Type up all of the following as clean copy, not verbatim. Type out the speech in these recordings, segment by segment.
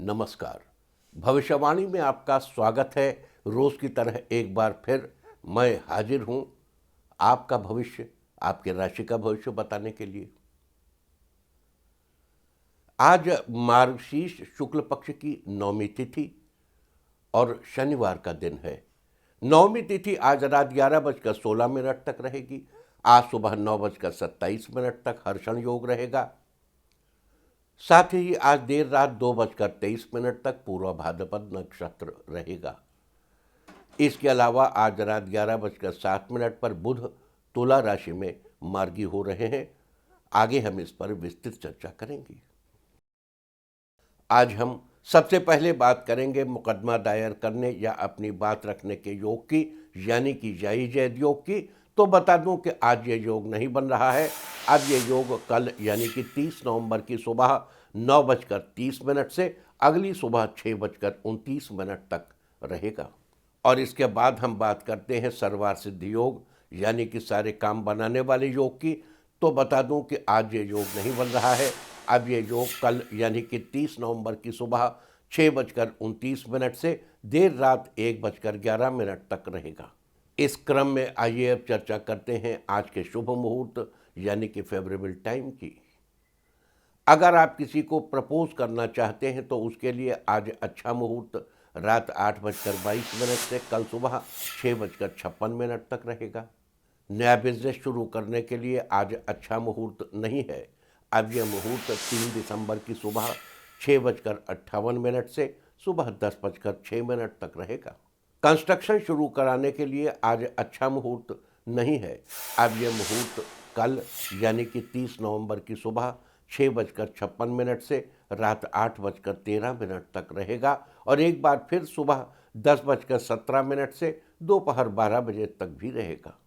नमस्कार। भविष्यवाणी में आपका स्वागत है। रोज की तरह एक बार फिर मैं हाजिर हूं आपका भविष्य, आपके राशि का भविष्य बताने के लिए। आज मार्गशीर्ष शुक्ल पक्ष की नवमी तिथि और शनिवार का दिन है। नवमी तिथि आज रात 11:16 तक रहेगी। आज सुबह 9:27 तक हर्षण योग रहेगा। साथ ही आज देर रात 2:23 तक पूर्व भाद्रपद नक्षत्र रहेगा। इसके अलावा आज रात 11:07 पर बुध तुला राशि में मार्गी हो रहे हैं। आगे हम इस पर विस्तृत चर्चा करेंगे। आज हम सबसे पहले बात करेंगे मुकदमा दायर करने या अपनी बात रखने के योग की, यानी कि जायज जैद योग की। तो बता दूं कि आज ये योग नहीं बन रहा है। अब ये योग कल यानी कि 30 नवंबर की सुबह 9:30 से अगली सुबह 6:29 तक रहेगा। और इसके बाद हम बात करते हैं सर्वार सिद्धि योग, यानी कि सारे काम बनाने वाले योग की। तो बता दूं कि आज ये योग नहीं बन रहा है। अब ये योग कल यानी कि 30 नवंबर की सुबह 6:29 से देर रात 1:11 तक रहेगा। इस क्रम में आइए अब चर्चा करते हैं आज के शुभ मुहूर्त यानी कि फेवरेबल टाइम की। अगर आप किसी को प्रपोज करना चाहते हैं तो उसके लिए आज अच्छा मुहूर्त रात 8:22 से कल सुबह 6:56 तक रहेगा। नया बिजनेस शुरू करने के लिए आज अच्छा मुहूर्त नहीं है। अब यह मुहूर्त 3 दिसंबर की सुबह 6:58 से सुबह 10:06 तक रहेगा। कंस्ट्रक्शन शुरू कराने के लिए आज अच्छा मुहूर्त नहीं है। अब यह मुहूर्त कल यानी कि 30 नवंबर की सुबह 6:56 से रात 8:13 तक रहेगा और एक बार फिर सुबह 10:17 से दोपहर 12 बजे तक भी रहेगा।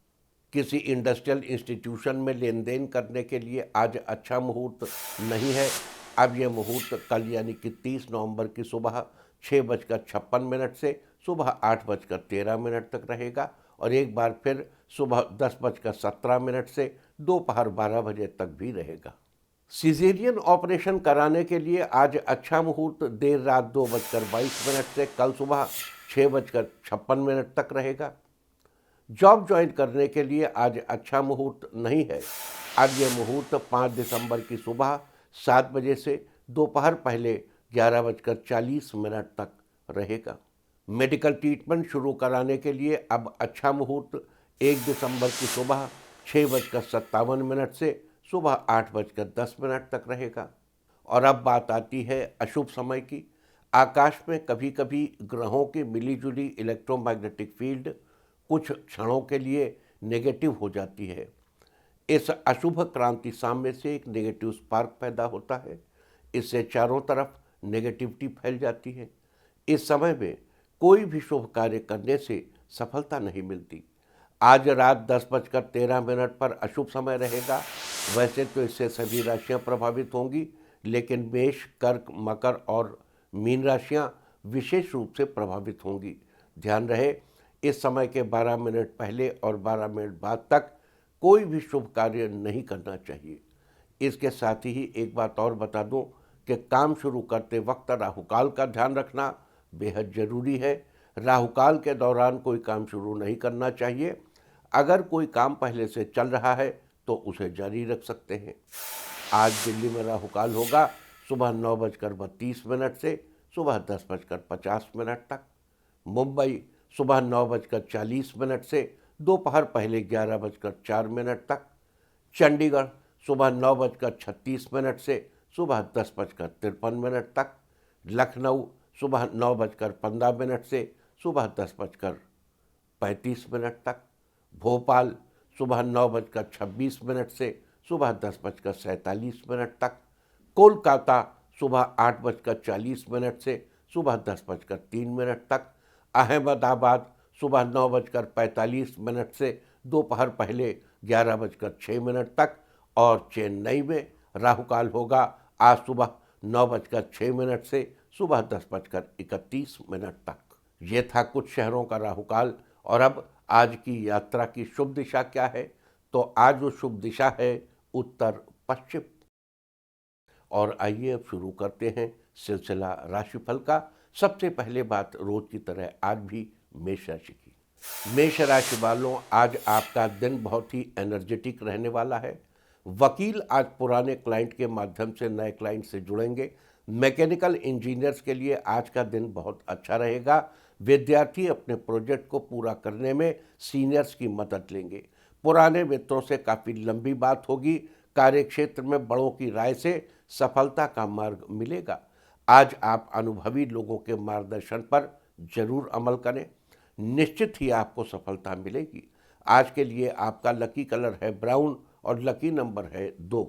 किसी इंडस्ट्रियल इंस्टीट्यूशन में लेन देन करने के लिए आज अच्छा मुहूर्त नहीं है। अब यह मुहूर्त कल यानी कि 30 नवंबर की सुबह 6:56 से सुबह 8:13 तक रहेगा और एक बार फिर सुबह 10:17 से दोपहर 12 बजे तक भी रहेगा। सिजेरियन ऑपरेशन कराने के लिए आज अच्छा मुहूर्त देर रात 2:22 से कल सुबह 6:56 तक रहेगा। जॉब ज्वाइन करने के लिए आज अच्छा मुहूर्त नहीं है। अब यह मुहूर्त 5 दिसंबर की सुबह 7 बजे से दोपहर पहले 11:40 तक रहेगा। मेडिकल ट्रीटमेंट शुरू कराने के लिए अब अच्छा मुहूर्त 1 दिसंबर की सुबह 6:57 से सुबह 8:10 तक रहेगा। और अब बात आती है अशुभ समय की। आकाश में कभी कभी ग्रहों की मिलीजुली इलेक्ट्रोमैग्नेटिक फील्ड कुछ क्षणों के लिए नेगेटिव हो जाती है। इस अशुभ क्रांति साम्य से एक नेगेटिव स्पार्क पैदा होता है। इससे चारों तरफ नेगेटिविटी फैल जाती है। इस समय में कोई भी शुभ कार्य करने से सफलता नहीं मिलती। आज रात 10:13 पर अशुभ समय रहेगा। वैसे तो इससे सभी राशियां प्रभावित होंगी, लेकिन मेष, कर्क, मकर और मीन राशियां विशेष रूप से प्रभावित होंगी। ध्यान रहे, इस समय के 12 मिनट पहले और 12 मिनट बाद तक कोई भी शुभ कार्य नहीं करना चाहिए। इसके साथ ही एक बात और बता दूं कि काम शुरू करते वक्त राहुकाल का ध्यान रखना बेहद ज़रूरी है। राहुकाल के दौरान कोई काम शुरू नहीं करना चाहिए। अगर कोई काम पहले से चल रहा है तो उसे जारी रख सकते हैं। आज दिल्ली में राहुकाल होगा सुबह 9:32 से सुबह 10:50 तक। मुंबई सुबह 9:40 से दोपहर पहले 11:04 तक। चंडीगढ़ सुबह 9:36 से सुबह 10:53 तक। लखनऊ सुबह 9:15 से सुबह 10:35 तक। भोपाल सुबह 9:26 से सुबह 10:47 तक। कोलकाता सुबह 8:40 से सुबह 10:03 तक। अहमदाबाद सुबह 9:45 से दोपहर पहले 11:06 तक। और चेन्नई में राहुकाल होगा आज सुबह 9:06 से सुबह 10:31 तक। ये था कुछ शहरों का राहुकाल। और अब आज की यात्रा की शुभ दिशा क्या है? तो आज जो शुभ दिशा है उत्तर पश्चिम। और आइए अब शुरू करते हैं सिलसिला राशिफल का। सबसे पहले बात रोज की तरह आज भी मेष राशि की। मेष राशि वालों, आज आपका दिन बहुत ही एनर्जेटिक रहने वाला है। वकील आज पुराने क्लाइंट के माध्यम से नए क्लाइंट से जुड़ेंगे। मैकेनिकल इंजीनियर्स के लिए आज का दिन बहुत अच्छा रहेगा। विद्यार्थी अपने प्रोजेक्ट को पूरा करने में सीनियर्स की मदद लेंगे। पुराने मित्रों से काफ़ी लंबी बात होगी। कार्यक्षेत्र में बड़ों की राय से सफलता का मार्ग मिलेगा। आज आप अनुभवी लोगों के मार्गदर्शन पर जरूर अमल करें, निश्चित ही आपको सफलता मिलेगी। आज के लिए आपका लकी कलर है ब्राउन और लकी नंबर है 2।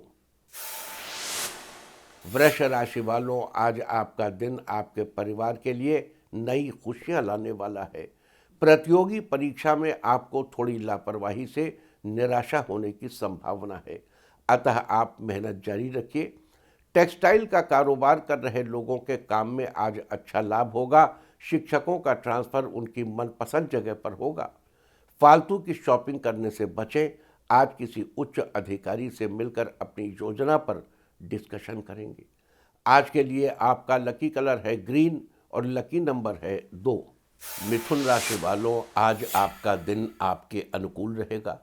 वृष राशि वालों, आज आपका दिन आपके परिवार के लिए नई खुशियां लाने वाला है। प्रतियोगी परीक्षा में आपको थोड़ी लापरवाही से निराशा होने की संभावना है, अतः आप मेहनत जारी रखिए। टेक्सटाइल का कारोबार कर रहे लोगों के काम में आज अच्छा लाभ होगा। शिक्षकों का ट्रांसफ़र उनकी मनपसंद जगह पर होगा। फालतू की शॉपिंग करने से बचें। आज किसी उच्च अधिकारी से मिलकर अपनी योजना पर डिस्कशन करेंगे। आज के लिए आपका लकी कलर है ग्रीन और लकी नंबर है 2। मिथुन राशि वालों, आज आपका दिन आपके अनुकूल रहेगा।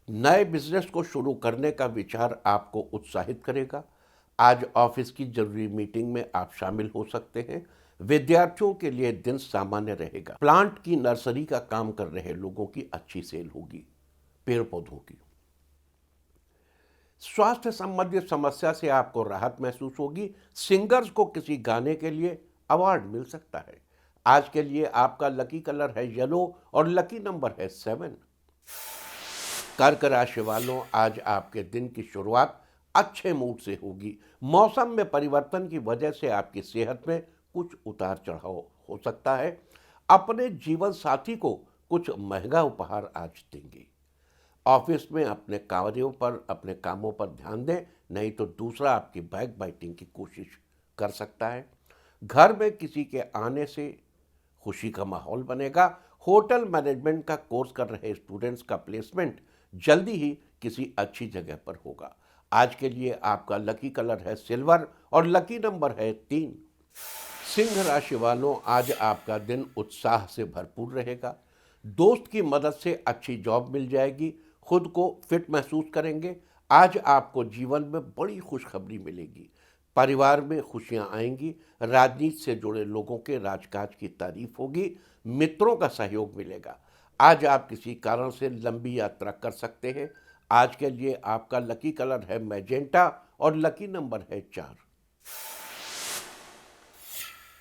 नए बिजनेस को शुरू करने का विचार आपको उत्साहित करेगा। आज ऑफिस की जरूरी मीटिंग में आप शामिल हो सकते हैं। विद्यार्थियों के लिए दिन सामान्य रहेगा। प्लांट की नर्सरी का काम कर रहे लोगों की अच्छी सेल होगी, पेड़ पौधों की। स्वास्थ्य संबंधी समस्या से आपको राहत महसूस होगी। सिंगर्स को किसी गाने के लिए अवार्ड मिल सकता है। आज के लिए आपका लकी कलर है येलो और लकी नंबर है 7। कर्क राशि वालों, आज आपके दिन की शुरुआत अच्छे मूड से होगी। मौसम में परिवर्तन की वजह से आपकी सेहत में कुछ उतार चढ़ाव हो सकता है। अपने जीवन साथी को कुछ महंगा उपहार आज देंगे। ऑफिस में अपने कार्यों पर, अपने कामों पर ध्यान दें, नहीं तो दूसरा आपकी बैक बाइटिंग की कोशिश कर सकता है। घर में किसी के आने से खुशी का माहौल बनेगा। होटल मैनेजमेंट का कोर्स कर रहे स्टूडेंट्स का प्लेसमेंट जल्दी ही किसी अच्छी जगह पर होगा। आज के लिए आपका लकी कलर है सिल्वर और लकी नंबर है 3। सिंह राशि वालों, आज आपका दिन उत्साह से भरपूर रहेगा। दोस्त की मदद से अच्छी जॉब मिल जाएगी। खुद को फिट महसूस करेंगे। आज आपको जीवन में बड़ी खुशखबरी मिलेगी। परिवार में खुशियां आएंगी। राजनीति से जुड़े लोगों के राजकाज की तारीफ होगी। मित्रों का सहयोग मिलेगा। आज आप किसी कारण से लंबी यात्रा कर सकते हैं। आज के लिए आपका लकी कलर है मैजेंटा और लकी नंबर है 4।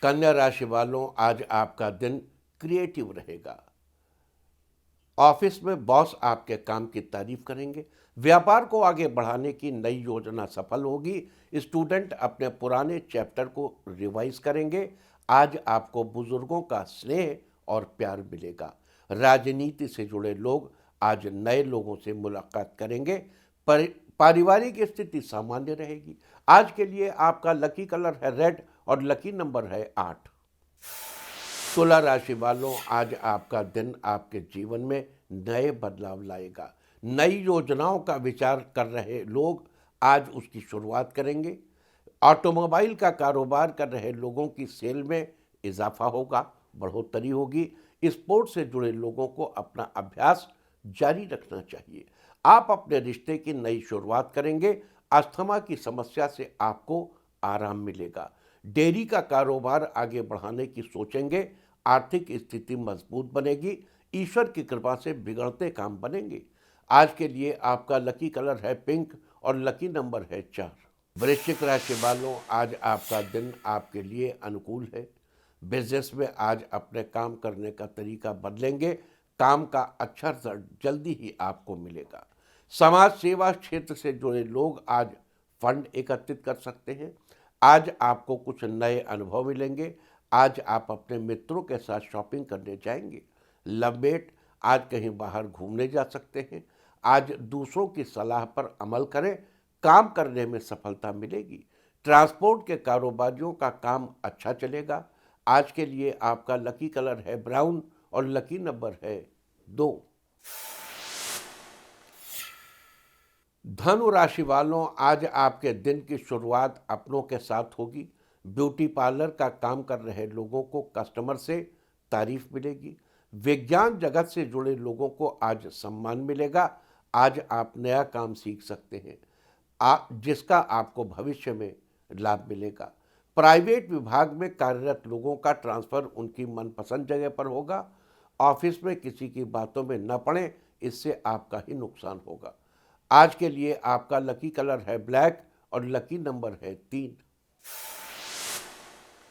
कन्या राशि वालों, आज आपका दिन क्रिएटिव रहेगा। ऑफिस में बॉस आपके काम की तारीफ करेंगे। व्यापार को आगे बढ़ाने की नई योजना सफल होगी। स्टूडेंट अपने पुराने चैप्टर को रिवाइज करेंगे। आज आपको बुजुर्गों का स्नेह और प्यार मिलेगा। राजनीति से जुड़े लोग आज नए लोगों से मुलाकात करेंगे। पारिवारिक स्थिति सामान्य रहेगी। आज के लिए आपका लकी कलर है रेड और लकी नंबर है 8। तुला राशि वालों, आज आपका दिन आपके जीवन में नए बदलाव लाएगा। नई योजनाओं का विचार कर रहे लोग आज उसकी शुरुआत करेंगे। ऑटोमोबाइल का कारोबार कर रहे लोगों की सेल में इजाफा होगा, बढ़ोतरी होगी। स्पोर्ट्स से जुड़े लोगों को अपना अभ्यास जारी रखना चाहिए। आप अपने रिश्ते की नई शुरुआत करेंगे। अस्थमा की समस्या से आपको आराम मिलेगा। डेयरी का कारोबार आगे बढ़ाने की सोचेंगे। आर्थिक स्थिति मजबूत बनेगी। ईश्वर की कृपा से बिगड़ते काम बनेंगे। आज के लिए आपका लकी कलर है पिंक और लकी नंबर है 4। वृश्चिक राशि वालों, आज आपका दिन आपके लिए अनुकूल है। बिजनेस में आज अपने काम करने का तरीका बदलेंगे। काम का अच्छा रिजल्ट जल्दी ही आपको मिलेगा। समाज सेवा क्षेत्र से जुड़े लोग आज फंड एकत्रित कर सकते हैं। आज आपको कुछ नए अनुभव मिलेंगे। आज आप अपने मित्रों के साथ शॉपिंग करने जाएंगे। लवमेट आज कहीं बाहर घूमने जा सकते हैं। आज दूसरों की सलाह पर अमल करें। काम करने में सफलता मिलेगी। ट्रांसपोर्ट के कारोबारियों का काम अच्छा चलेगा। आज के लिए आपका लकी कलर है ब्राउन और लकी नंबर है 2। धनु राशि वालों, आज आपके दिन की शुरुआत अपनों के साथ होगी। ब्यूटी पार्लर का काम कर रहे लोगों को कस्टमर से तारीफ मिलेगी। विज्ञान जगत से जुड़े लोगों को आज सम्मान मिलेगा। आज आप नया काम सीख सकते हैं जिसका आपको भविष्य में लाभ मिलेगा। प्राइवेट विभाग में कार्यरत लोगों का ट्रांसफ़र उनकी मनपसंद जगह पर होगा। ऑफिस में किसी की बातों में न पड़ें, इससे आपका ही नुकसान होगा। आज के लिए आपका लकी कलर है ब्लैक और लकी नंबर है 3।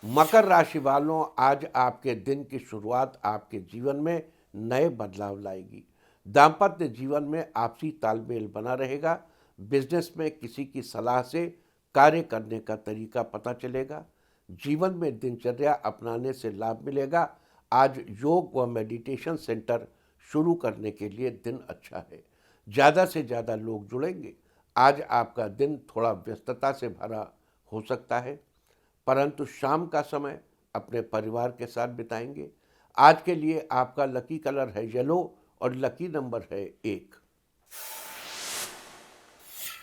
मकर राशि वालों, आज आपके दिन की शुरुआत आपके जीवन में नए बदलाव लाएगी। दाम्पत्य जीवन में आपसी तालमेल बना रहेगा। बिजनेस में किसी की सलाह से कार्य करने का तरीका पता चलेगा। जीवन में दिनचर्या अपनाने से लाभ मिलेगा। आज योग व मेडिटेशन सेंटर शुरू करने के लिए दिन अच्छा है। ज़्यादा से ज़्यादा लोग जुड़ेंगे। आज आपका दिन थोड़ा व्यस्तता से भरा हो सकता है, परंतु शाम का समय अपने परिवार के साथ बिताएंगे। आज के लिए आपका लकी कलर है येलो और लकी नंबर है 1।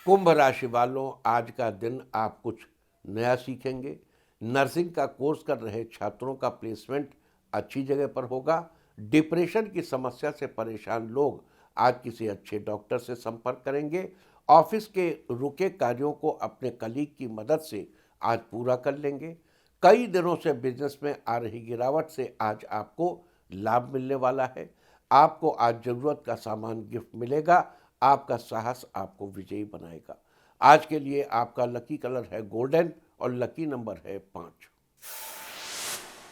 कुंभ राशि वालों, आज का दिन आप कुछ नया सीखेंगे। नर्सिंग का कोर्स कर रहे छात्रों का प्लेसमेंट अच्छी जगह पर होगा। डिप्रेशन की समस्या से परेशान लोग आज किसी अच्छे डॉक्टर से संपर्क करेंगे। ऑफिस के रुके कार्यों को अपने कलीग की मदद से आज पूरा कर लेंगे। कई दिनों से बिजनेस में आ रही गिरावट से आज आपको लाभ मिलने वाला है। आपको आज ज़रूरत का सामान गिफ्ट मिलेगा। आपका साहस आपको विजयी बनाएगा। आज के लिए आपका लकी कलर है गोल्डन और लकी नंबर है 5।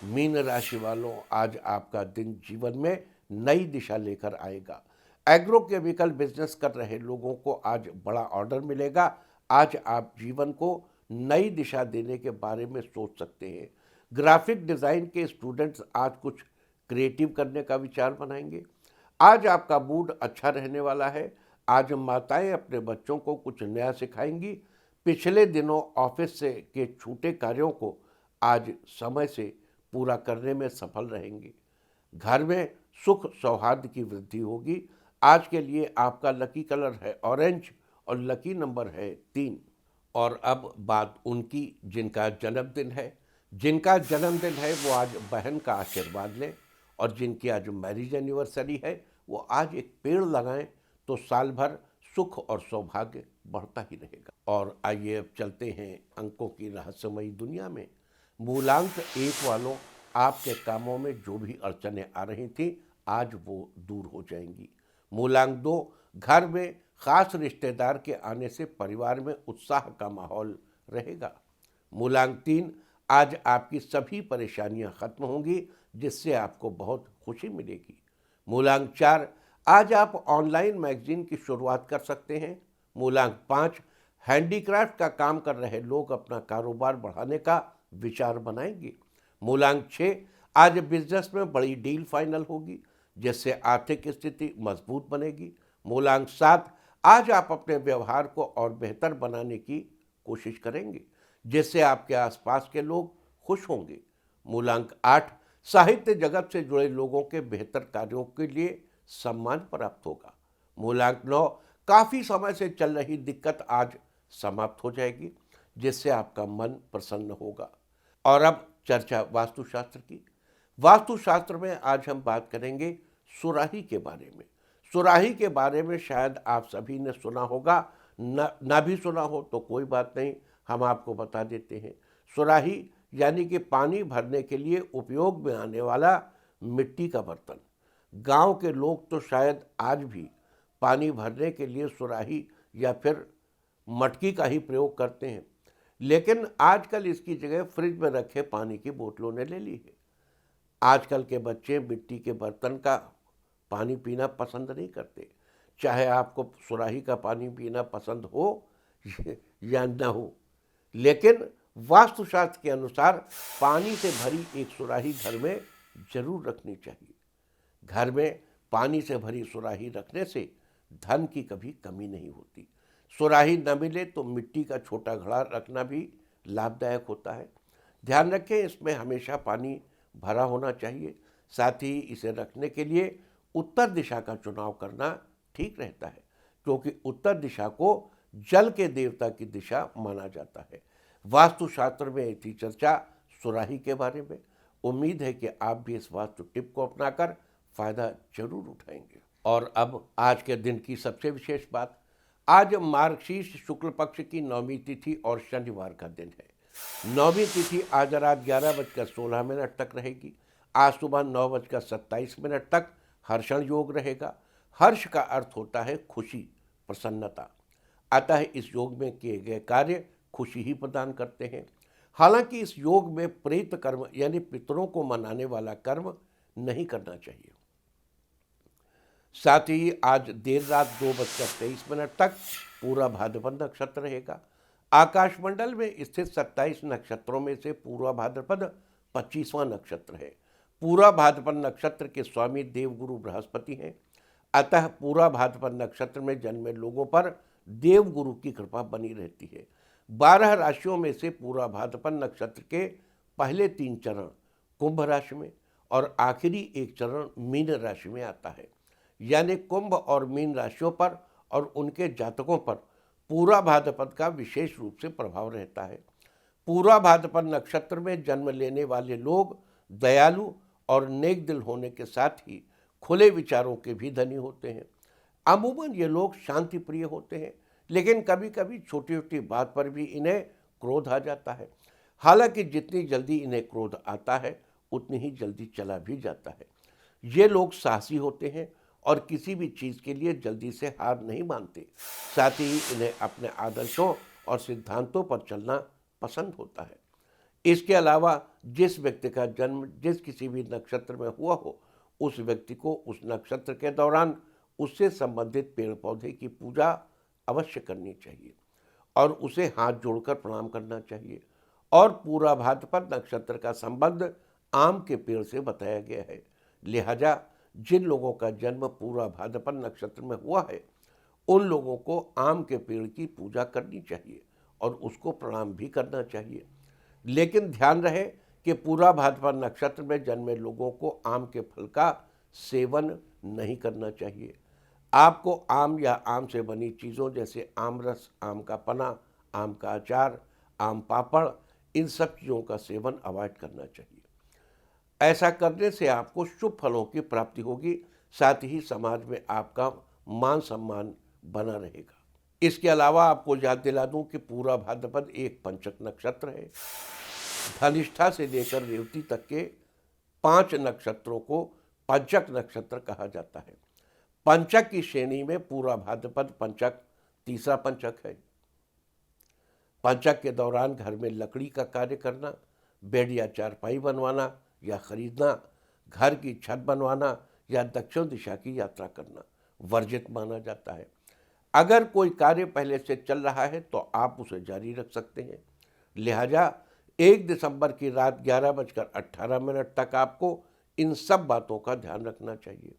मीन राशि वालों, आज आपका दिन जीवन में नई दिशा लेकर आएगा। एग्रोकेमिकल बिजनेस कर रहे लोगों को आज बड़ा ऑर्डर मिलेगा। आज आप जीवन को नई दिशा देने के बारे में सोच सकते हैं। ग्राफिक डिज़ाइन के स्टूडेंट्स आज कुछ क्रिएटिव करने का विचार बनाएंगे। आज आपका मूड अच्छा रहने वाला है। आज माताएं अपने बच्चों को कुछ नया सिखाएंगी। पिछले दिनों ऑफिस से के छूटे कार्यों को आज समय से पूरा करने में सफल रहेंगे। घर में सुख सौहार्द की वृद्धि होगी। आज के लिए आपका लकी कलर है ऑरेंज और लकी नंबर है 3। और अब बात उनकी जिनका जन्मदिन है। जिनका जन्मदिन है वो आज बहन का आशीर्वाद लें, और जिनकी आज मैरिज एनिवर्सरी है वो आज एक पेड़ लगाएं, तो साल भर सुख और सौभाग्य बढ़ता ही रहेगा। और आइए अब चलते हैं अंकों की रहस्यमयी दुनिया में। मूलांक 1 वालों, आपके कामों में जो भी अड़चनें आ रही थी आज वो दूर हो जाएंगी। मूलांक 2, घर में खास रिश्तेदार के आने से परिवार में उत्साह का माहौल रहेगा। मूलांक 3, आज आपकी सभी परेशानियां खत्म होंगी, जिससे आपको बहुत खुशी मिलेगी। मूलांक 4, आज आप ऑनलाइन मैगजीन की शुरुआत कर सकते हैं। मूलांक 5, हैंडीक्राफ्ट का काम कर रहे लोग अपना कारोबार बढ़ाने का विचार बनाएंगे। मूलांक 6, आज बिजनेस में बड़ी डील फाइनल होगी, जिससे आर्थिक स्थिति मजबूत बनेगी। मूलांक 7, आज आप अपने व्यवहार को और बेहतर बनाने की कोशिश करेंगे, जिससे आपके आसपास के लोग खुश होंगे। मूलांक 8, साहित्य जगत से जुड़े लोगों के बेहतर कार्यों के लिए सम्मान प्राप्त होगा। मूलांक 9, काफ़ी समय से चल रही दिक्कत आज समाप्त हो जाएगी, जिससे आपका मन प्रसन्न होगा। और अब चर्चा वास्तुशास्त्र की। वास्तुशास्त्र में आज हम बात करेंगे सुराही के बारे में। सुराही के बारे में शायद आप सभी ने सुना होगा, ना भी सुना हो तो कोई बात नहीं, हम आपको बता देते हैं। सुराही यानी कि पानी भरने के लिए उपयोग में आने वाला मिट्टी का बर्तन। गांव के लोग तो शायद आज भी पानी भरने के लिए सुराही या फिर मटकी का ही प्रयोग करते हैं, लेकिन आजकल इसकी जगह फ्रिज में रखे पानी की बोतलों ने ले ली है। आजकल के बच्चे मिट्टी के बर्तन का पानी पीना पसंद नहीं करते, चाहे आपको सुराही का पानी पीना पसंद हो या न हो। लेकिन वास्तुशास्त्र के अनुसार पानी से भरी एक सुराही घर में जरूर रखनी चाहिए। घर में पानी से भरी सुराही रखने से धन की कभी कमी नहीं होती। सुराही न मिले तो मिट्टी का छोटा घड़ा रखना भी लाभदायक होता है। ध्यान रखें, इसमें हमेशा पानी भरा होना चाहिए। साथ ही इसे रखने के लिए उत्तर दिशा का चुनाव करना ठीक रहता है, क्योंकि उत्तर दिशा को जल के देवता की दिशा माना जाता है। वास्तुशास्त्र में थी चर्चा सुराही के बारे में। उम्मीद है कि आप भी इस वास्तु टिप को अपनाकर फायदा जरूर उठाएंगे। और अब आज के दिन की सबसे विशेष बात, आज मार्गशीर्ष शुक्ल पक्ष की 9वीं तिथि और शनिवार का दिन है। 9वीं तिथि आज रात 11:16 तक रहेगी। आज सुबह 9:27 तक हर्षण योग रहेगा। हर्ष का अर्थ होता है खुशी, प्रसन्नता। अतः इस योग में किए गए कार्य खुशी ही प्रदान करते हैं। हालांकि इस योग में प्रेत कर्म यानी पितरों को मनाने वाला कर्म नहीं करना चाहिए। साथ ही आज देर रात 2:23 तक पूरा भाद्रपद नक्षत्र रहेगा। आकाशमंडल में स्थित 27 नक्षत्रों में से पूरा भाद्रपद 25वां नक्षत्र है। पूरा भाद्रपद नक्षत्र के स्वामी देवगुरु बृहस्पति हैं। अतः पूरा भाद्रपद नक्षत्र में जन्मे लोगों पर देवगुरु की कृपा बनी रहती है। 12 राशियों में से पूरा भाद्रपद नक्षत्र के पहले 3 चरण कुंभ राशि में और आखिरी एक चरण मीन राशि में आता है। यानी कुंभ और मीन राशियों पर और उनके जातकों पर पूरा भाद्रपद का विशेष रूप से प्रभाव रहता है। पूरा भाद्रपद नक्षत्र में जन्म लेने वाले लोग दयालु और नेक दिल होने के साथ ही खुले विचारों के भी धनी होते हैं। अमूमन ये लोग शांति प्रिय होते हैं, लेकिन कभी कभी छोटी छोटी बात पर भी इन्हें क्रोध आ जाता है। हालांकि जितनी जल्दी इन्हें क्रोध आता है उतनी ही जल्दी चला भी जाता है। ये लोग साहसी होते हैं और किसी भी चीज़ के लिए जल्दी से हार नहीं मानते। साथ ही इन्हें अपने आदर्शों और सिद्धांतों पर चलना पसंद होता है। इसके अलावा जिस व्यक्ति का जन्म जिस किसी भी नक्षत्र में हुआ हो, उस व्यक्ति को उस नक्षत्र के दौरान उससे संबंधित पेड़ पौधे की पूजा अवश्य करनी चाहिए और उसे हाथ जोड़कर प्रणाम करना चाहिए। और पूरा भाद्रपद नक्षत्र का संबंध आम के पेड़ से बताया गया है। लिहाजा जिन लोगों का जन्म पूरा भाद्रपद नक्षत्र में हुआ है, उन लोगों को आम के पेड़ की पूजा करनी चाहिए और उसको प्रणाम भी करना चाहिए। लेकिन ध्यान रहे कि पूरा भाद्रपद नक्षत्र में जन्मे लोगों को आम के फल का सेवन नहीं करना चाहिए। आपको आम या आम से बनी चीज़ों जैसे आम रस, आम का पना, आम का अचार, आम पापड़, इन सब चीज़ों का सेवन अवॉइड करना चाहिए। ऐसा करने से आपको शुभ फलों की प्राप्ति होगी। साथ ही समाज में आपका मान सम्मान बना रहेगा। इसके अलावा आपको याद दिला दूं कि पूरा भाद्रपद एक पंचक नक्षत्र है। धनिष्ठा से लेकर रेवती तक के 5 नक्षत्रों को पंचक नक्षत्र कहा जाता है। पंचक की श्रेणी में पूरा भाद्रपद पंचक तीसरा पंचक है। पंचक के दौरान घर में लकड़ी का कार्य करना, बेड या चारपाई बनवाना या खरीदना, घर की छत बनवाना या दक्षिण दिशा की यात्रा करना वर्जित माना जाता है। अगर कोई कार्य पहले से चल रहा है तो आप उसे जारी रख सकते हैं। लिहाजा 1 दिसंबर की रात 11:18 तक आपको इन सब बातों का ध्यान रखना चाहिए।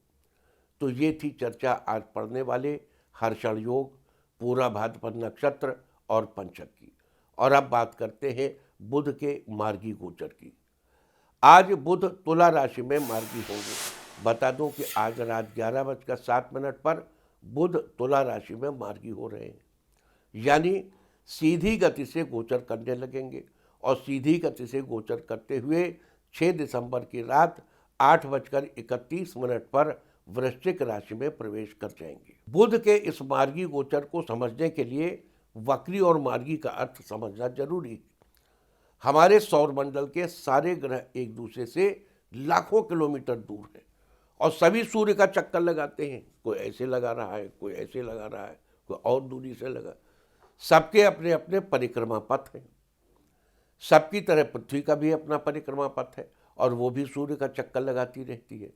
तो ये थी चर्चा आज पढ़ने वाले हर्षण योग, पूरा भाद्रपद नक्षत्र और पंचक की। और अब बात करते हैं बुध के मार्गी गोचर की। आज बुध तुला राशि में मार्गी होंगे। बता दूं कि आज रात 11:07 पर बुध तुला राशि में मार्गी हो रहे हैं, यानी सीधी गति से गोचर करने लगेंगे और सीधी गति से गोचर करते हुए 6 दिसंबर की रात 8:31 पर वृश्चिक राशि में प्रवेश कर जाएंगे। बुध के इस मार्गी गोचर को समझने के लिए वक्री और मार्गी का अर्थ समझना जरूरी है। हमारे सौर मंडल के सारे ग्रह एक दूसरे से लाखों किलोमीटर दूर हैं और सभी सूर्य का चक्कर लगाते हैं। कोई ऐसे लगा रहा है, कोई ऐसे लगा रहा है, कोई और दूरी से लगा। सबके अपने अपने परिक्रमा पथ हैं। सबकी तरह पृथ्वी का भी अपना परिक्रमा पथ है और वो भी सूर्य का चक्कर लगाती रहती है।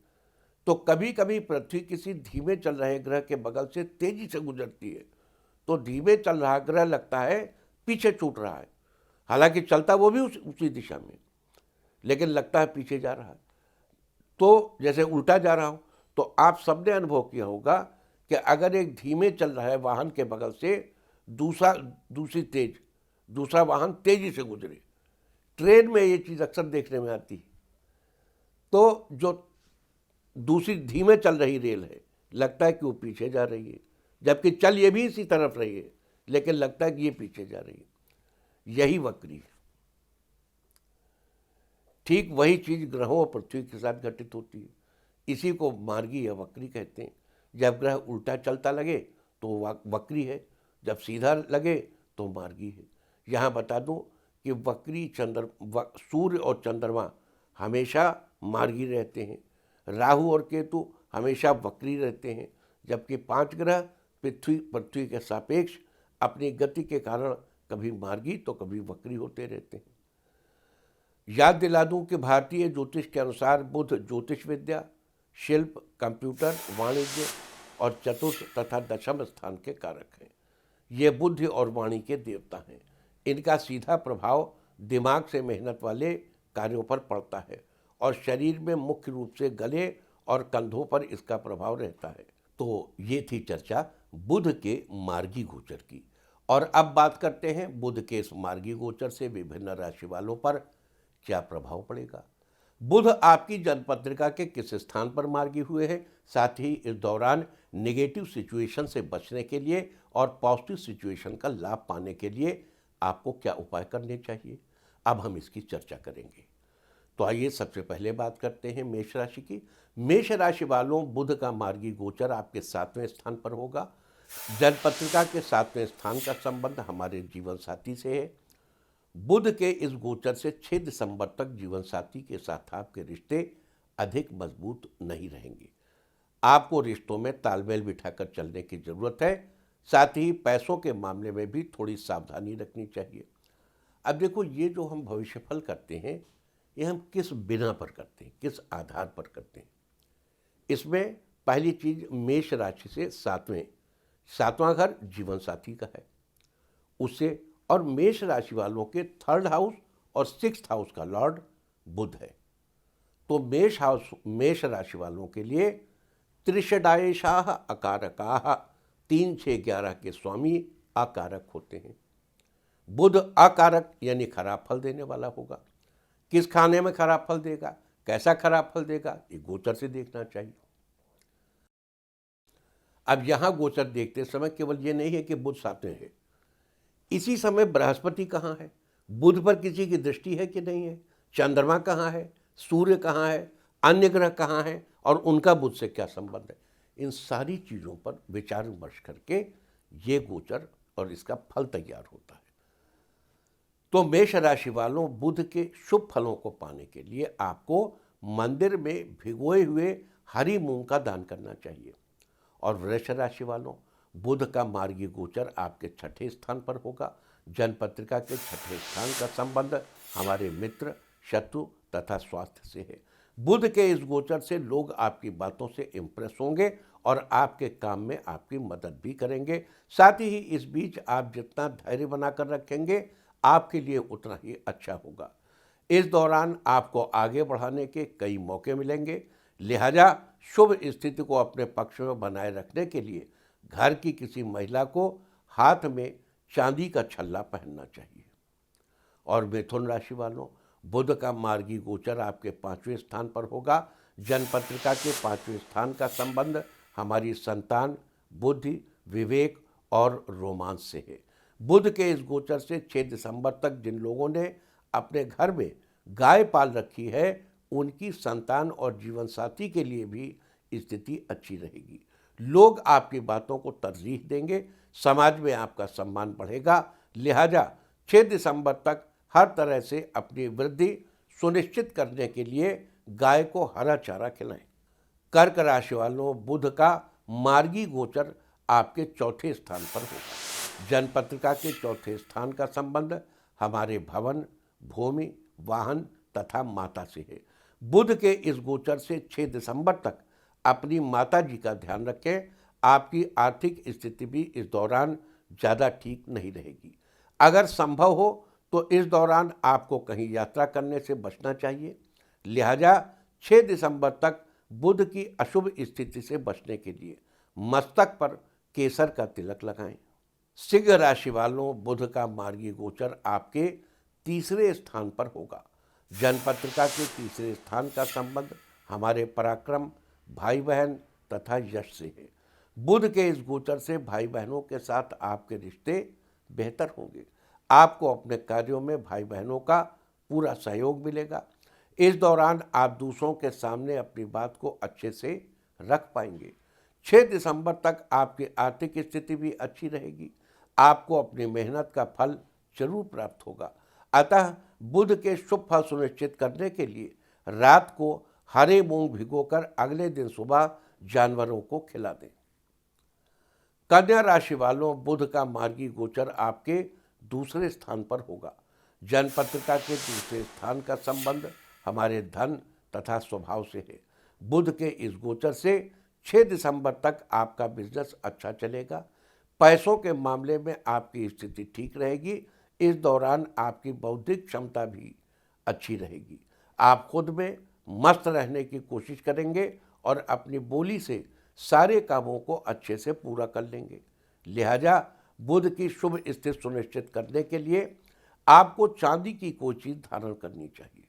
तो कभी कभी पृथ्वी किसी धीमे चल रहे ग्रह के बगल से तेजी से गुजरती है तो धीमे चल रहा ग्रह लगता है पीछे छूट रहा है। हालांकि चलता वो भी उसी दिशा में, लेकिन लगता है पीछे जा रहा है। तो जैसे उल्टा जा रहा हो। तो आप सबने अनुभव किया होगा कि अगर एक धीमे चल रहा है वाहन के बगल से दूसरा वाहन तेजी से गुजरे, ट्रेन में ये चीज़ अक्सर देखने में आती है। तो जो दूसरी धीमे चल रही रेल है लगता है कि वो पीछे जा रही है, जबकि चल ये भी इसी तरफ रही है लेकिन लगता है कि ये पीछे जा रही है। यही वक्री है। ठीक वही चीज ग्रहों और पृथ्वी के साथ घटित होती है। इसी को मार्गी या वक्री कहते हैं। जब ग्रह उल्टा चलता लगे तो वक्री है, जब सीधा लगे तो मार्गी है। यहाँ बता दूं कि वक्री सूर्य और चंद्रमा हमेशा मार्गी रहते हैं, राहु और केतु हमेशा वक्री रहते हैं, जबकि 5 ग्रह पृथ्वी के सापेक्ष अपनी गति के कारण कभी मार्गी तो कभी वक्री होते रहते हैं। याद दिला दूं कि भारतीय ज्योतिष के अनुसार बुध ज्योतिष विद्या, शिल्प, कंप्यूटर, वाणिज्य और चतुर्थ तथा दशम स्थान के कारक हैं। ये बुद्धि और वाणी के देवता हैं। इनका सीधा प्रभाव दिमाग से मेहनत वाले कार्यों पर पड़ता है और शरीर में मुख्य रूप से गले और कंधों पर इसका प्रभाव रहता है। तो ये थी चर्चा बुध के मार्गी गोचर की। और अब बात करते हैं बुध के इस मार्गी गोचर से विभिन्न राशि वालों पर क्या प्रभाव पड़ेगा। बुध आपकी जन्मपत्रिका के किस स्थान पर मार्गी हुए हैं, साथ ही इस दौरान नेगेटिव सिचुएशन से बचने के लिए और पॉजिटिव सिचुएशन का लाभ पाने के लिए आपको क्या उपाय करने चाहिए, अब हम इसकी चर्चा करेंगे। तो आइए सबसे पहले बात करते हैं मेष राशि की। मेष राशि वालों, बुध का मार्गी गोचर आपके 7वें स्थान पर होगा। जन्मपत्रिका के 7वें स्थान का संबंध हमारे जीवन साथी से है। बुध के इस गोचर से 6 दिसंबर तक जीवन साथी के साथ आपके रिश्ते अधिक मजबूत नहीं रहेंगे। आपको रिश्तों में तालमेल बिठाकर चलने की जरूरत है। साथ ही पैसों के मामले में भी थोड़ी सावधानी रखनी चाहिए। अब देखो, ये जो हम भविष्यफल करते हैं, ये हम किस बिना पर करते हैं, किस आधार पर करते हैं। इसमें पहली चीज, मेष राशि से 7वां घर जीवन साथी का है उससे, और मेष राशि वालों के 3rd हाउस और 6th हाउस का लॉर्ड बुध है। तो मेष राशि वालों के लिए त्रिषडायशाह अकारकाः 3, 6, 11 के स्वामी अकारक होते हैं। बुध अकारक यानी खराब फल देने वाला होगा। किस खाने में खराब फल देगा, कैसा खराब फल देगा, ये गोचर से देखना चाहिए। अब यहां गोचर देखते समय केवल ये नहीं है कि बुध 7वें है, इसी समय बृहस्पति कहाँ है, बुध पर किसी की दृष्टि है कि नहीं है, चंद्रमा कहाँ है, सूर्य कहाँ है, अन्य ग्रह कहाँ है और उनका बुध से क्या संबंध है। इन सारी चीज़ों पर विचार विमर्श करके ये गोचर और इसका फल तैयार होता है। तो मेष राशि वालों, बुध के शुभ फलों को पाने के लिए आपको मंदिर में भिगोए हुए हरी मूंग का दान करना चाहिए। और वृष राशि वालों, बुध का मार्गी गोचर आपके 6ठे स्थान पर होगा। जन्मपत्रिका के 6ठे स्थान का संबंध हमारे मित्र, शत्रु तथा स्वास्थ्य से है। बुध के इस गोचर से लोग आपकी बातों से इम्प्रेस होंगे और आपके काम में आपकी मदद भी करेंगे। साथ ही इस बीच आप जितना धैर्य बनाकर रखेंगे, आपके लिए उतना ही अच्छा होगा। इस दौरान आपको आगे बढ़ाने के कई मौके मिलेंगे, लिहाजा शुभ स्थिति को अपने पक्ष में बनाए रखने के लिए घर की किसी महिला को हाथ में चांदी का छल्ला पहनना चाहिए। और मिथुन राशि वालों, बुध का मार्गी गोचर आपके 5वें स्थान पर होगा। जन्मपत्रिका के 5वें स्थान का संबंध हमारी संतान, बुद्धि, विवेक और रोमांस से है। बुध के इस गोचर से 6 दिसंबर तक जिन लोगों ने अपने घर में गाय पाल रखी है, उनकी संतान और जीवन साथी के लिए भी स्थिति अच्छी रहेगी। लोग आपकी बातों को तरजीह देंगे, समाज में आपका सम्मान बढ़ेगा। लिहाजा 6 दिसंबर तक हर तरह से अपनी वृद्धि सुनिश्चित करने के लिए गाय को हरा चारा खिलाएं। कर्क राशि वालों, बुध का मार्गी गोचर आपके 4ठे स्थान पर होगा। जन्मपत्रिका के 4ठे स्थान का संबंध हमारे भवन, भूमि, वाहन तथा माता से है। बुध के इस गोचर से 6 दिसंबर तक अपनी माता जी का ध्यान रखें। आपकी आर्थिक स्थिति भी इस दौरान ज़्यादा ठीक नहीं रहेगी। अगर संभव हो तो इस दौरान आपको कहीं यात्रा करने से बचना चाहिए। लिहाजा 6 दिसंबर तक बुध की अशुभ स्थिति से बचने के लिए मस्तक पर केसर का तिलक लगाएं। सिंह राशि वालों, बुध का मार्गी गोचर आपके 3रे स्थान पर होगा। जन्मपत्रिका के 3रे स्थान का संबंध हमारे पराक्रम, भाई बहन तथा यश से है। बुध के इस गोचर से भाई बहनों के साथ आपके रिश्ते बेहतर होंगे। आपको अपने कार्यों में भाई बहनों का पूरा सहयोग मिलेगा। इस दौरान आप दूसरों के सामने अपनी बात को अच्छे से रख पाएंगे। 6 दिसंबर तक आपकी आर्थिक स्थिति भी अच्छी रहेगी। आपको अपनी मेहनत का फल जरूर प्राप्त होगा। अतः बुध के शुभ फल सुनिश्चित करने के लिए रात को हरे मूंग भिगोकर अगले दिन सुबह जानवरों को खिला दें। कन्या राशि वालों, बुध का मार्गी गोचर आपके दूसरे स्थान पर होगा। जन्मपत्रिका के दूसरे स्थान का संबंध हमारे धन तथा स्वभाव से है। बुध के इस गोचर से 6 दिसंबर तक आपका बिजनेस अच्छा चलेगा। पैसों के मामले में आपकी स्थिति ठीक रहेगी। इस दौरान आपकी बौद्धिक क्षमता भी अच्छी रहेगी। आप खुद में मस्त रहने की कोशिश करेंगे और अपनी बोली से सारे कामों को अच्छे से पूरा कर लेंगे। लिहाजा बुध की शुभ स्थिति सुनिश्चित करने के लिए आपको चांदी की कोई चीज धारण करनी चाहिए।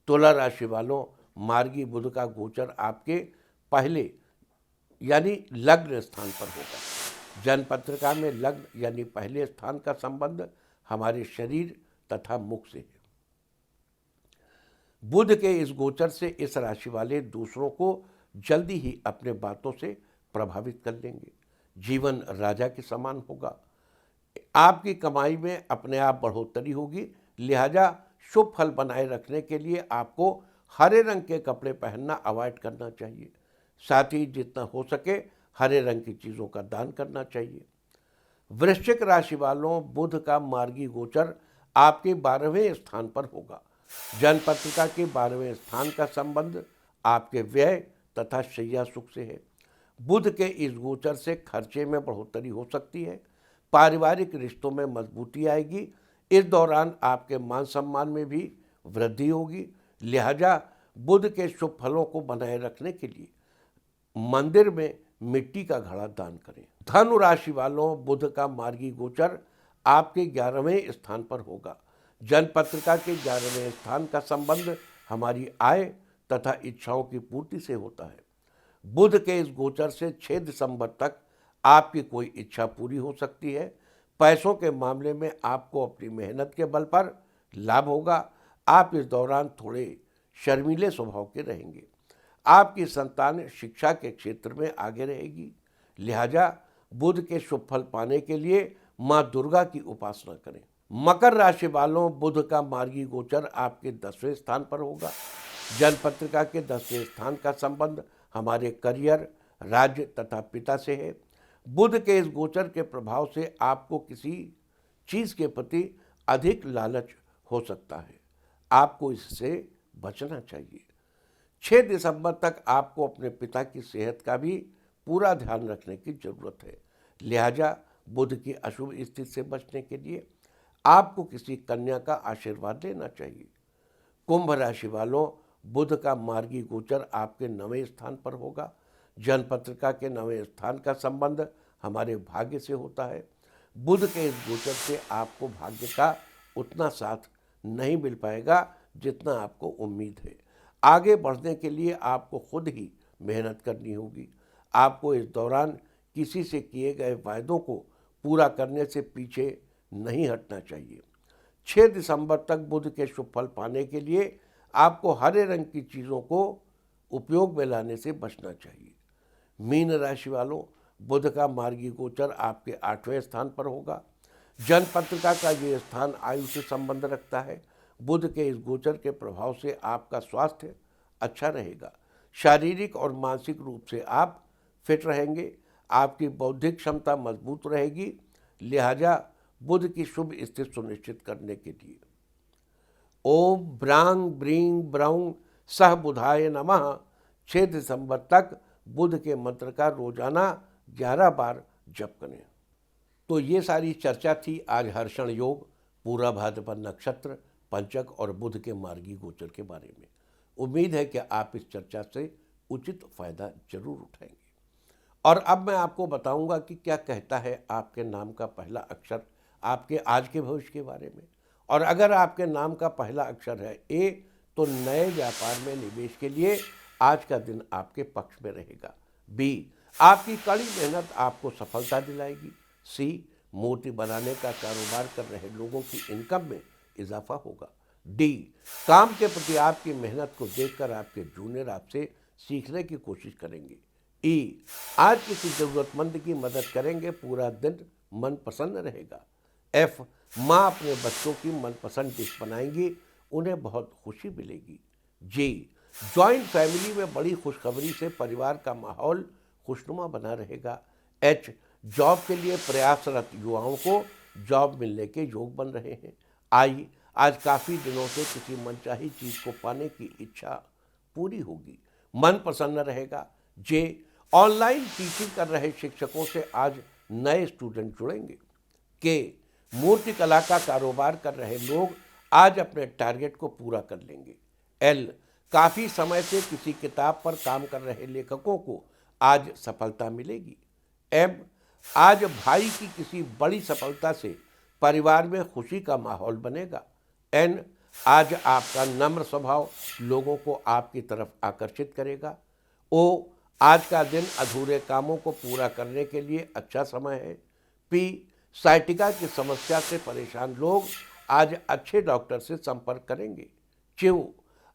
तुला राशि वालों, मार्गी बुध का गोचर आपके पहले यानी लग्न स्थान पर होगा। जन्मपत्रिका में लग्न यानी पहले स्थान का संबंध हमारे शरीर तथा मुख से है। बुध के इस गोचर से इस राशि वाले दूसरों को जल्दी ही अपने बातों से प्रभावित कर लेंगे। जीवन राजा के समान होगा। आपकी कमाई में अपने आप बढ़ोतरी होगी। लिहाजा शुभ फल बनाए रखने के लिए आपको हरे रंग के कपड़े पहनना अवॉइड करना चाहिए। साथ ही जितना हो सके हरे रंग की चीज़ों का दान करना चाहिए। वृश्चिक राशि वालों, बुध का मार्गी गोचर आपके 12वें स्थान पर होगा। जन्मपत्रिका के 12वें स्थान का संबंध आपके व्यय तथा शैया सुख से है। बुध के इस गोचर से खर्चे में बढ़ोतरी हो सकती है। पारिवारिक रिश्तों में मजबूती आएगी। इस दौरान आपके मान सम्मान में भी वृद्धि होगी। लिहाजा बुध के शुभ फलों को बनाए रखने के लिए मंदिर में मिट्टी का घड़ा दान करें। धनु राशि वालों, बुध का मार्गी गोचर आपके 11वें स्थान पर होगा। जन्मपत्रिका के 11वें स्थान का संबंध हमारी आय तथा इच्छाओं की पूर्ति से होता है। बुध के इस गोचर से 6 दिसंबर तक आपकी कोई इच्छा पूरी हो सकती है। पैसों के मामले में आपको अपनी मेहनत के बल पर लाभ होगा। आप इस दौरान थोड़े शर्मीले स्वभाव के रहेंगे। आपकी संतान शिक्षा के क्षेत्र में आगे रहेगी। लिहाजा बुध के शुभ फल पाने के लिए माँ दुर्गा की उपासना करें। मकर राशि वालों, बुध का मार्गी गोचर आपके 10वें स्थान पर होगा। जन्मपत्रिका के 10वें स्थान का संबंध हमारे करियर, राज्य तथा पिता से है। बुध के इस गोचर के प्रभाव से आपको किसी चीज के प्रति अधिक लालच हो सकता है। आपको इससे बचना चाहिए। 6 दिसंबर तक आपको अपने पिता की सेहत का भी पूरा ध्यान रखने की जरूरत है। लिहाजा बुध की अशुभ स्थिति से बचने के लिए आपको किसी कन्या का आशीर्वाद लेना चाहिए। कुंभ राशि वालों, बुध का मार्गी गोचर आपके 9वें स्थान पर होगा। जन्मपत्रिका के 9वें स्थान का संबंध हमारे भाग्य से होता है। बुध के इस गोचर से आपको भाग्य का उतना साथ नहीं मिल पाएगा जितना आपको उम्मीद है। आगे बढ़ने के लिए आपको खुद ही मेहनत करनी होगी। आपको इस दौरान किसी से किए गए वायदों को पूरा करने से पीछे नहीं हटना चाहिए। 6 दिसंबर तक बुध के शुभ फल पाने के लिए आपको हरे रंग की चीज़ों को उपयोग में लाने से बचना चाहिए। मीन राशि वालों, बुध का मार्गी गोचर आपके 8वें स्थान पर होगा। जन्मपत्रिका का ये स्थान आयु से संबंध रखता है। बुध के इस गोचर के प्रभाव से आपका स्वास्थ्य अच्छा रहेगा। शारीरिक और मानसिक रूप से आप फिट रहेंगे। आपकी बौद्धिक क्षमता मजबूत रहेगी। लिहाजा बुध की शुभ स्थिति सुनिश्चित करने के लिए ओम ब्रांग ब्रींग ब्राउंग सह बुधाय नमः 6 दिसंबर तक बुध के मंत्र का रोजाना 11 बार जप करें। तो ये सारी चर्चा थी आज हर्षण योग, पूरा भाद्रपद नक्षत्र, पंचक और बुध के मार्गी गोचर के बारे में। उम्मीद है कि आप इस चर्चा से उचित फायदा जरूर उठाएंगे। और अब मैं आपको बताऊंगा कि क्या कहता है आपके नाम का पहला अक्षर आपके आज के भविष्य के बारे में। और अगर आपके नाम का पहला अक्षर है ए, तो नए व्यापार में निवेश के लिए आज का दिन आपके पक्ष में रहेगा। बी, आपकी कड़ी मेहनत आपको सफलता दिलाएगी। सी, मूर्ति बनाने का कारोबार कर रहे लोगों की इनकम में इजाफा होगा। डी, काम के प्रति आपकी मेहनत को देखकर आपके जूनियर आपसे सीखने की कोशिश करेंगे। ई, आज किसी जरूरतमंद की मदद करेंगे, पूरा दिन मन प्रसन्न रहेगा। एफ, माँ अपने बच्चों की मनपसंद डिश बनाएंगी, उन्हें बहुत खुशी मिलेगी। जी, जॉइंट फैमिली में बड़ी खुशखबरी से परिवार का माहौल खुशनुमा बना रहेगा। एच, जॉब के लिए प्रयासरत युवाओं को जॉब मिलने के योग बन रहे हैं। आई, आज काफ़ी दिनों से किसी मनचाही चीज़ को पाने की इच्छा पूरी होगी, मन प्रसन्न रहेगा। जे, ऑनलाइन टीचिंग कर रहे शिक्षकों से आज नए स्टूडेंट जुड़ेंगे। के, मूर्ति कला का कारोबार कर रहे लोग आज अपने टारगेट को पूरा कर लेंगे। एल, काफ़ी समय से किसी किताब पर काम कर रहे लेखकों को आज सफलता मिलेगी। एम, आज भाई की किसी बड़ी सफलता से परिवार में खुशी का माहौल बनेगा। एन, आज आपका नम्र स्वभाव लोगों को आपकी तरफ आकर्षित करेगा। ओ, आज का दिन अधूरे कामों को पूरा करने के लिए अच्छा समय है। पी, साइटिका की समस्या से परेशान लोग आज अच्छे डॉक्टर से संपर्क करेंगे। क्यों,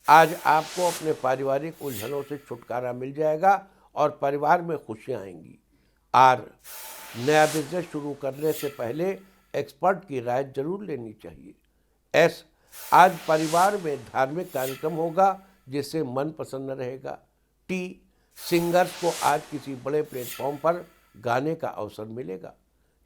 आज आपको अपने पारिवारिक उलझनों से छुटकारा मिल जाएगा और परिवार में खुशियां आएंगी। आर, नया बिजनेस शुरू करने से पहले एक्सपर्ट की राय जरूर लेनी चाहिए। एस, आज परिवार में धार्मिक कार्यक्रम होगा जिससे मन प्रसन्न रहेगा। टी, सिंगर्स को आज किसी बड़े प्लेटफॉर्म पर गाने का अवसर मिलेगा।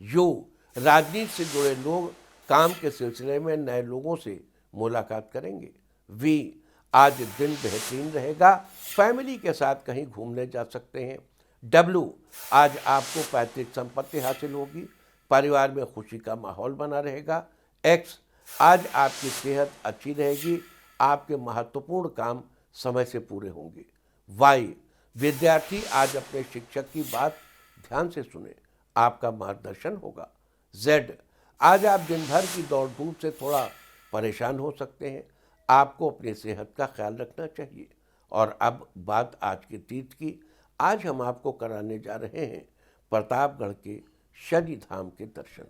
यू, राजनीति से जुड़े लोग काम के सिलसिले में नए लोगों से मुलाकात करेंगे। वी, आज दिन बेहतरीन रहेगा, फैमिली के साथ कहीं घूमने जा सकते हैं। डब्लू, आज आपको पैतृक संपत्ति हासिल होगी, परिवार में खुशी का माहौल बना रहेगा। एक्स, आज आपकी सेहत अच्छी रहेगी, आपके महत्वपूर्ण काम समय से पूरे होंगे। वाई, विद्यार्थी आज अपने शिक्षक की बात ध्यान से सुने, आपका मार्गदर्शन होगा। जेड, आज आप दिन भर की दौड़ धूप से थोड़ा परेशान हो सकते हैं, आपको अपनी सेहत का ख्याल रखना चाहिए। और अब बात आज के तीर्थ की। आज हम आपको कराने जा रहे हैं प्रतापगढ़ के शनि धाम के दर्शन।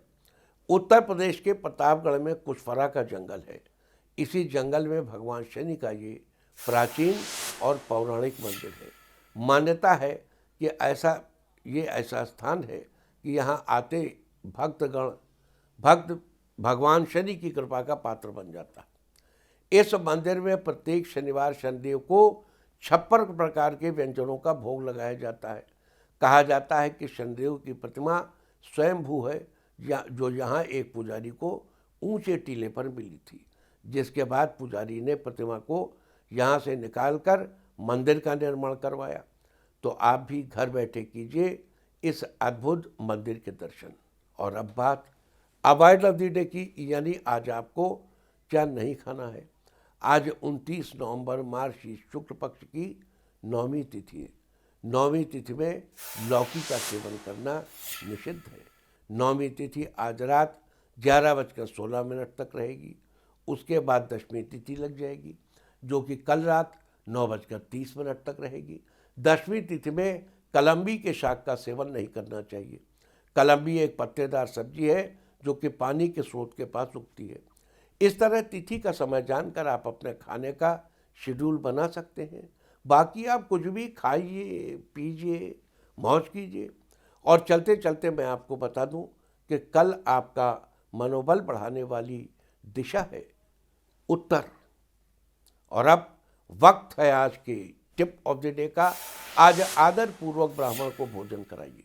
उत्तर प्रदेश के प्रतापगढ़ में कुशफरा का जंगल है। इसी जंगल में भगवान शनि का ये प्राचीन और पौराणिक मंदिर है। मान्यता है कि ये ऐसा स्थान है कि यहाँ आते भक्त भगवान शनि की कृपा का पात्र बन जाता है। इस मंदिर में प्रत्येक शनिवार शनिदेव को 56 प्रकार के व्यंजनों का भोग लगाया जाता है। कहा जाता है कि शनिदेव की प्रतिमा स्वयंभू है, जो यहाँ एक पुजारी को ऊंचे टीले पर मिली थी, जिसके बाद पुजारी ने प्रतिमा को यहाँ से निकालकर मंदिर का निर्माण करवाया। तो आप भी घर बैठे कीजिए इस अद्भुत मंदिर के दर्शन। और अब बात अवॉइड ऑफ द डे की, यानी आज आपको क्या नहीं खाना है। आज 29 नवंबर मार्च शुक्ल पक्ष की 9वीं तिथि है। 9वीं तिथि में लौकी का सेवन करना निषिद्ध है। 9वीं तिथि आज रात 11:16 तक रहेगी। उसके बाद 10वीं तिथि लग जाएगी, जो कि कल रात 9:30 तक रहेगी। 10वीं तिथि में कलम्बी के शाक का सेवन नहीं करना चाहिए। कलम्बी एक पत्तेदार सब्जी है जो कि पानी के स्रोत के पास उगती है। इस तरह तिथि का समय जानकर आप अपने खाने का शेड्यूल बना सकते हैं। बाकी आप कुछ भी खाइए, पीजिए, मौज कीजिए। और चलते चलते मैं आपको बता दूं कि कल आपका मनोबल बढ़ाने वाली दिशा है उत्तर। और अब वक्त है आज के टिप ऑफ द डे का। आज आदर पूर्वक ब्राह्मण को भोजन कराइए।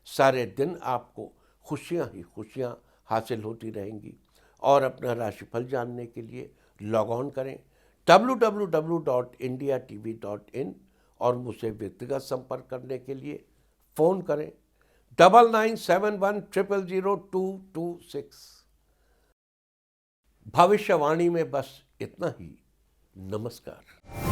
सारे दिन आपको खुशियां ही खुशियां हासिल होती रहेंगी। और अपना राशिफल जानने के लिए लॉग ऑन करें www.indiatv.in और मुझसे व्यक्तिगत संपर्क करने के लिए फ़ोन करें 9971000226। भविष्यवाणी में बस इतना ही। नमस्कार।